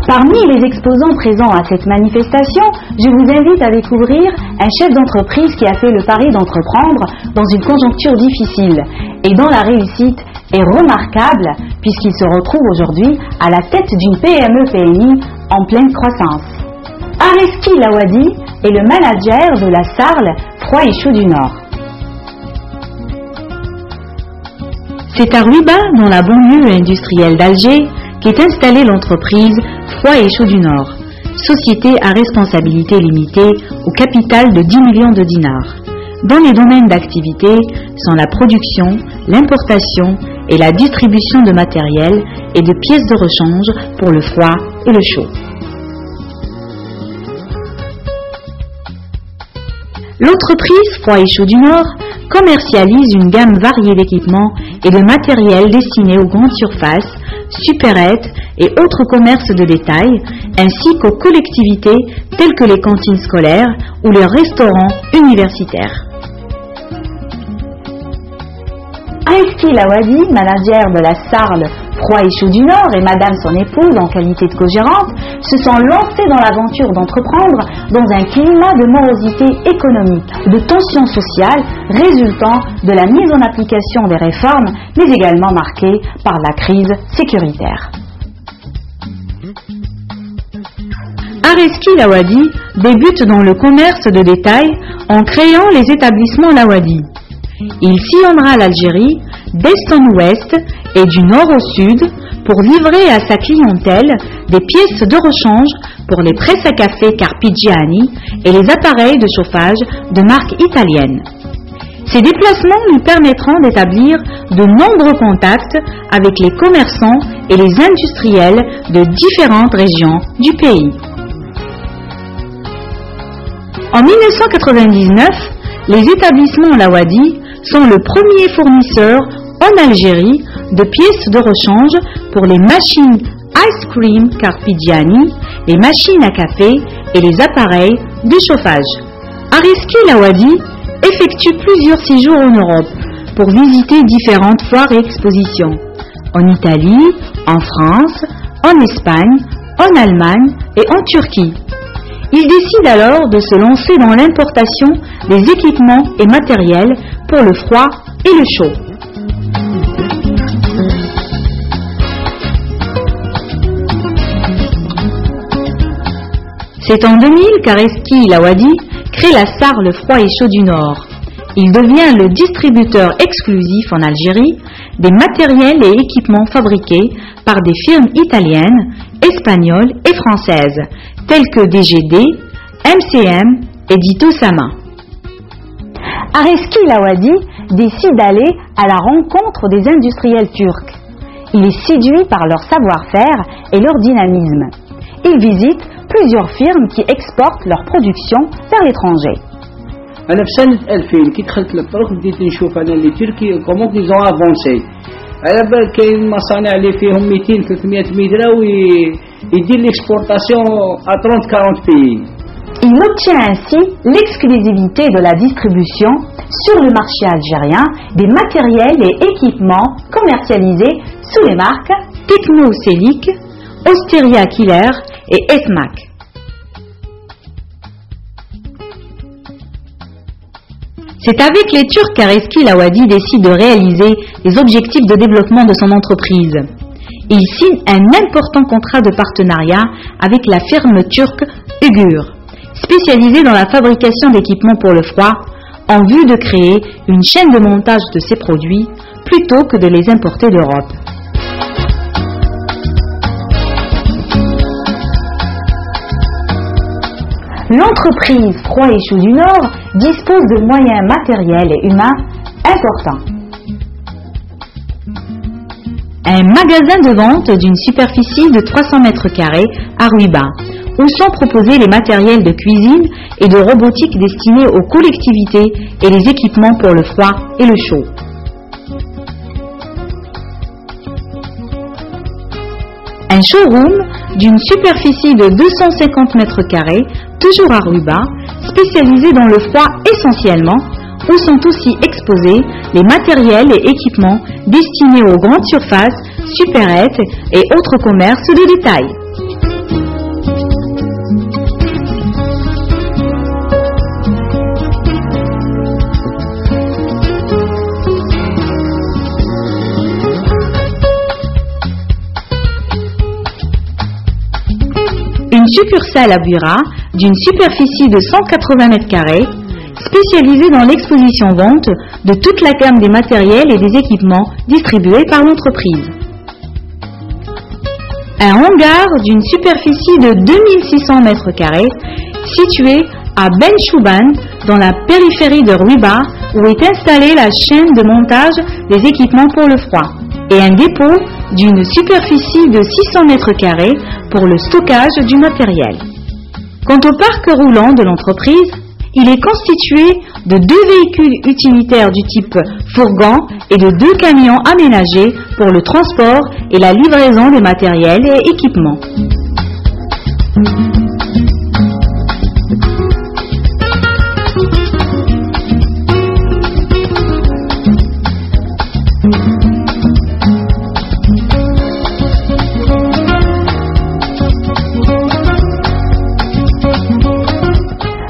Parmi les exposants présents à cette manifestation, je vous invite à découvrir un chef d'entreprise qui a fait le pari d'entreprendre dans une conjoncture difficile et dont la réussite est remarquable puisqu'il se retrouve aujourd'hui à la tête d'une PME-PMI en pleine croissance. Areski Lawadi est le manager de la Sarl Froid et Chaud du Nord. C'est à Ruiba, dans la banlieue industrielle d'Alger, qu'est installée l'entreprise Froid et Chaud du Nord, société à responsabilité limitée au capital de 10 millions de dinars, dont les domaines d'activité sont la production, l'importation et la distribution de matériel et de pièces de rechange pour le froid et le chaud. L'entreprise Froid et Chaud du Nord commercialise une gamme variée d'équipements et de matériel destinés aux grandes surfaces, supérettes et autres commerces de détail, ainsi qu'aux collectivités telles que les cantines scolaires ou les restaurants universitaires. Areski Lawadi, manager de la Sarl Froid et Chaud du Nord, et madame son épouse, en qualité de co-gérante, se sont lancés dans l'aventure d'entreprendre dans un climat de morosité économique, de tension sociale résultant de la mise en application des réformes, mais également marquée par la crise sécuritaire. Areski Lawadi débute dans le commerce de détail en créant les établissements Lawadi. Il sillonnera l'Algérie d'est en ouest et du nord au sud pour livrer à sa clientèle des pièces de rechange pour les presses à café Carpigiani et les appareils de chauffage de marque italienne. Ces déplacements lui permettront d'établir de nombreux contacts avec les commerçants et les industriels de différentes régions du pays. En 1999, les établissements Lawadi sont le premier fournisseur en Algérie de pièces de rechange pour les machines Ice Cream Carpigiani, les machines à café et les appareils de chauffage. Areski Lawadi effectue plusieurs séjours en Europe pour visiter différentes foires et expositions, en Italie, en France, en Espagne, en Allemagne et en Turquie. Il décide alors de se lancer dans l'importation des équipements et matériels pour le froid et le chaud. C'est en 2000 qu'Areski Lawadi crée la Sarl Froid et Chaud du Nord. Il devient le distributeur exclusif en Algérie des matériels et équipements fabriqués par des firmes italiennes, espagnoles et françaises, telles que DGD, MCM et Dito Sama. Areski Lawadi décide d'aller à la rencontre des industriels turcs. Il est séduit par leur savoir-faire et leur dynamisme. Il visite plusieurs firmes qui exportent leur production vers l'étranger. أنا في سنة 2000 كي دخلت للطرق بديت نشوف أنا اللي تركي كومون كيزون أفونسي. على بال كاين مصانع اللي فيهم 200-300 متر ويدير l'exportation à 30-40 pays. Il obtient ainsi l'exclusivité de la distribution sur le marché algérien des matériels et équipements commercialisés sous les marques Techno-Celic, Osteria Killer et Esmac. C'est avec les Turcs qu'Areski Lawadi décide de réaliser les objectifs de développement de son entreprise. Il signe un important contrat de partenariat avec la firme turque Ugur, spécialisée dans la fabrication d'équipements pour le froid, en vue de créer une chaîne de montage de ces produits plutôt que de les importer d'Europe. L'entreprise Froid et Chaud du Nord dispose de moyens matériels et humains importants. Un magasin de vente d'une superficie de 300 mètres carrés à Ruiba, où sont proposés les matériels de cuisine et de robotique destinés aux collectivités et les équipements pour le froid et le chaud. Un showroom d'une superficie de 250 mètres carrés, toujours à Ruiba, spécialisé dans le froid essentiellement, où sont aussi exposés les matériels et équipements destinés aux grandes surfaces, supérettes et autres commerces de détail. une succursale à Buira d'une superficie de 180 mètres carrés, spécialisée dans l'exposition-vente de toute la gamme des matériels et des équipements distribués par l'entreprise. Un hangar d'une superficie de 2600 mètres carrés, situé à Ben Chouban, dans la périphérie de Ruiba, où est installée la chaîne de montage des équipements pour le froid, et un dépôt d'une superficie de 600 mètres carrés pour le stockage du matériel. Quant au parc roulant de l'entreprise, il est constitué de 2 véhicules utilitaires du type fourgon et de 2 camions aménagés pour le transport et la livraison des matériels et équipements.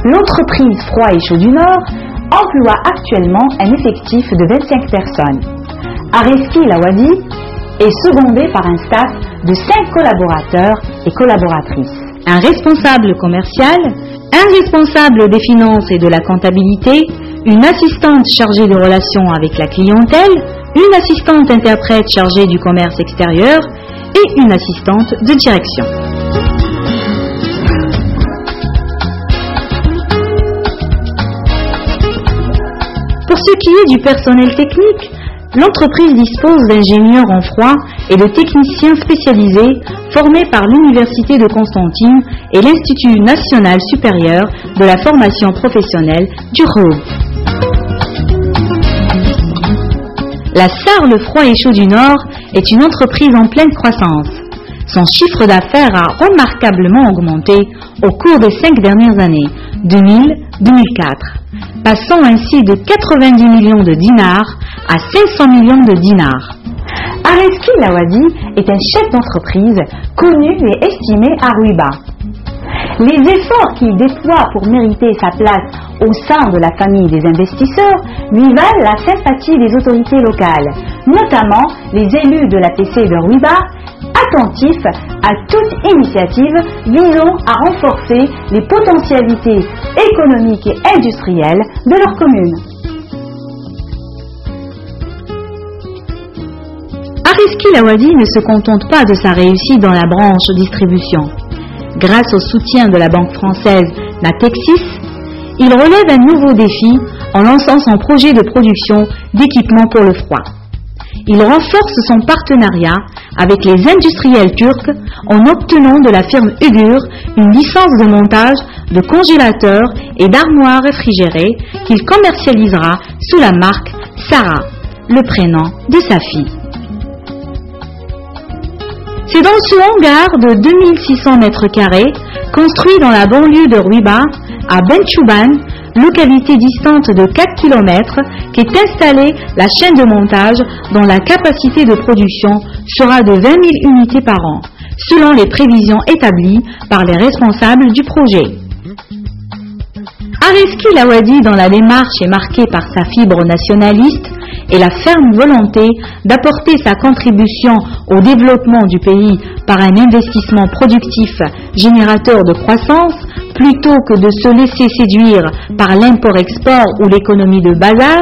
L'entreprise Froid et Chaud du Nord emploie actuellement un effectif de 25 personnes. Areski Lawadi est secondé par un staff de 5 collaborateurs et collaboratrices. Un responsable commercial, un responsable des finances et de la comptabilité, une assistante chargée de relations avec la clientèle, une assistante interprète chargée du commerce extérieur et une assistante de direction. Pour ce qui est du personnel technique, l'entreprise dispose d'ingénieurs en froid et de techniciens spécialisés formés par l'Université de Constantine et l'Institut national supérieur de la formation professionnelle du Rhône. La Sarle Froid et Chaud du Nord est une entreprise en pleine croissance. Son chiffre d'affaires a remarquablement augmenté au cours des 5 dernières années, 2000-2004, passant ainsi de 90 millions de dinars à 500 millions de dinars. Areski Lawadi est un chef d'entreprise connu et estimé à Ruiba. Les efforts qu'il déploie pour mériter sa place au sein de la famille des investisseurs lui valent la sympathie des autorités locales, notamment les élus de la PC de Ruiba, attentifs à toute initiative visant à renforcer les potentialités économiques et industrielles de leur commune. Areski Lawadi ne se contente pas de sa réussite dans la branche distribution. Grâce au soutien de la banque française Natexis, il relève un nouveau défi en lançant son projet de production d'équipements pour le froid. Il renforce son partenariat avec les industriels turcs en obtenant de la firme Ugur une licence de montage de congélateurs et d'armoires réfrigérées qu'il commercialisera sous la marque Sarah, le prénom de sa fille. C'est dans ce hangar de 2600 mètres carrés, construit dans la banlieue de Ruiba, à Ben Chouban, localité distante de 4 km, qu'est installée la chaîne de montage dont la capacité de production sera de 20 000 unités par an, selon les prévisions établies par les responsables du projet. Areski Lawadi, dans la démarche, est marqué par sa fibre nationaliste et la ferme volonté d'apporter sa contribution au développement du pays par un investissement productif générateur de croissance, plutôt que de se laisser séduire par l'import-export ou l'économie de bazar,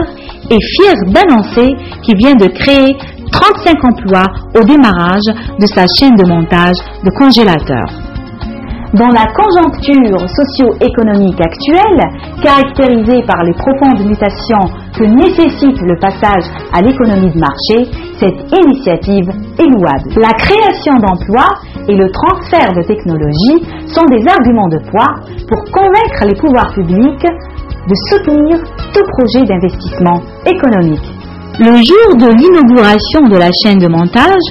est fier d'annoncer qu'il vient de créer 35 emplois au démarrage de sa chaîne de montage de congélateurs. Dans la conjoncture socio-économique actuelle, caractérisée par les profondes mutations que nécessite le passage à l'économie de marché, cette initiative est louable. La création d'emplois et le transfert de technologies sont des arguments de poids pour convaincre les pouvoirs publics de soutenir tout projet d'investissement économique. Le jour de l'inauguration de la chaîne de montage,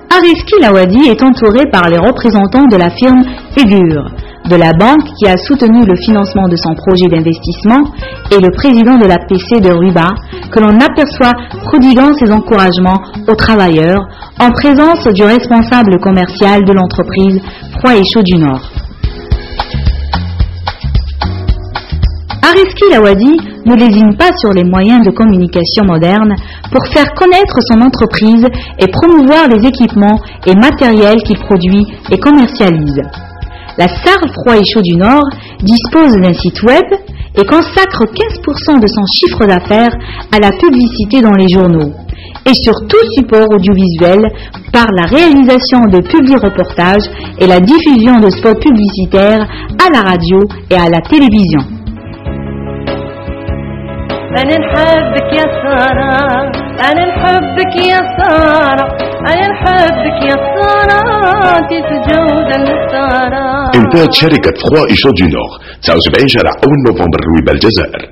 Areski Lawadi est entouré par les représentants de la firme Ugur, de la banque qui a soutenu le financement de son projet d'investissement, et le président de la PC de Ruiba, que l'on aperçoit prodiguant ses encouragements aux travailleurs en présence du responsable commercial de l'entreprise Froid et Chaud du Nord. Areski Lawadi ne lésine pas sur les moyens de communication modernes pour faire connaître son entreprise et promouvoir les équipements et matériels qu'il produit et commercialise. La SAR Froid et Chaud du Nord dispose d'un site web et consacre 15% de son chiffre d'affaires à la publicité dans les journaux et sur tout support audiovisuel par la réalisation de publi-reportages et la diffusion de spots publicitaires à la radio et à la télévision. أنا نحبك يا سارة أنا نحبك يا سارة أنا نحبك يا سارة أنت سجود النصارى. إنتاج شركة فخوا إيشو دو نور 79 شارع أول نوفمبر رويبة الجزائر.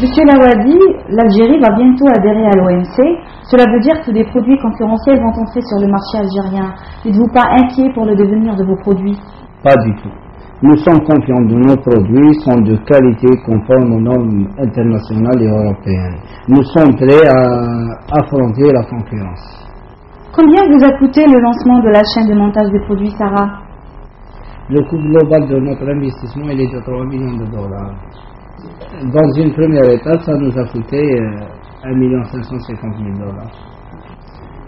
Monsieur Lawadi, l'Algérie va bientôt adhérer à l'OMC. Cela veut dire que des produits concurrentiels vont entrer sur le marché algérien. N'êtes-vous pas inquiet pour le devenir de vos produits? Pas du tout. Nous sommes confiants que nos produits sont de qualité conforme aux normes internationales et européennes. Nous sommes prêts à affronter la concurrence. Combien vous a coûté le lancement de la chaîne de montage des produits Sarah? Le coût global de notre investissement il est de 3 millions de dollars. Dans une première étape, ça nous a coûté 1 550 000 dollars.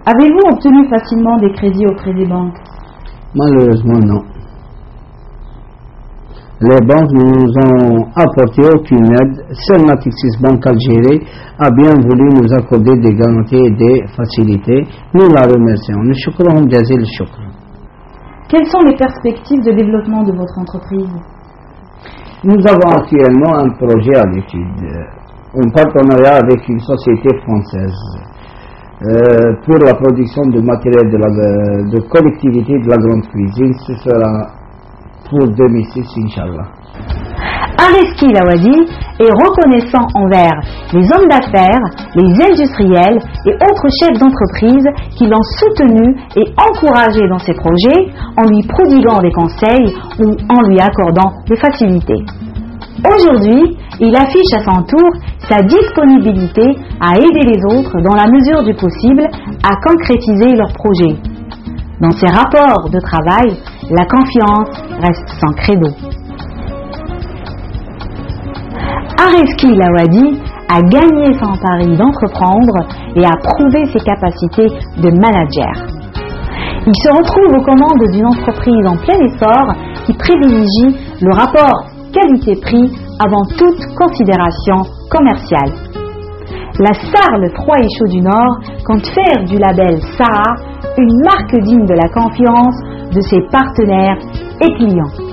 Avez-vous obtenu facilement des crédits auprès des banques? Malheureusement, non. Les banques ne nous ont apporté aucune aide. Seule Natixis Banque Algérie a bien voulu nous accorder des garanties et des facilités. Nous la remercions. Quelles sont les perspectives de développement de votre entreprise? Nous avons actuellement un projet à l'étude, un partenariat avec une société française pour la production de matériel de collectivité de la grande cuisine. Ce sera pour 2006, Inch'Allah. Areski Lawadi est reconnaissant envers les hommes d'affaires, les industriels et autres chefs d'entreprise qui l'ont soutenu et encouragé dans ses projets en lui prodiguant des conseils ou en lui accordant des facilités. Aujourd'hui, il affiche à son tour sa disponibilité à aider les autres dans la mesure du possible à concrétiser leurs projets. Dans ses rapports de travail, la confiance reste son credo. Areski Lawadi a gagné son pari d'entreprendre et a prouvé ses capacités de manager. Il se retrouve aux commandes d'une entreprise en plein essor qui privilégie le rapport qualité-prix avant toute considération commerciale. La SAR Le Froid et Chaud du Nord compte faire du label SAR une marque digne de la confiance de ses partenaires et clients.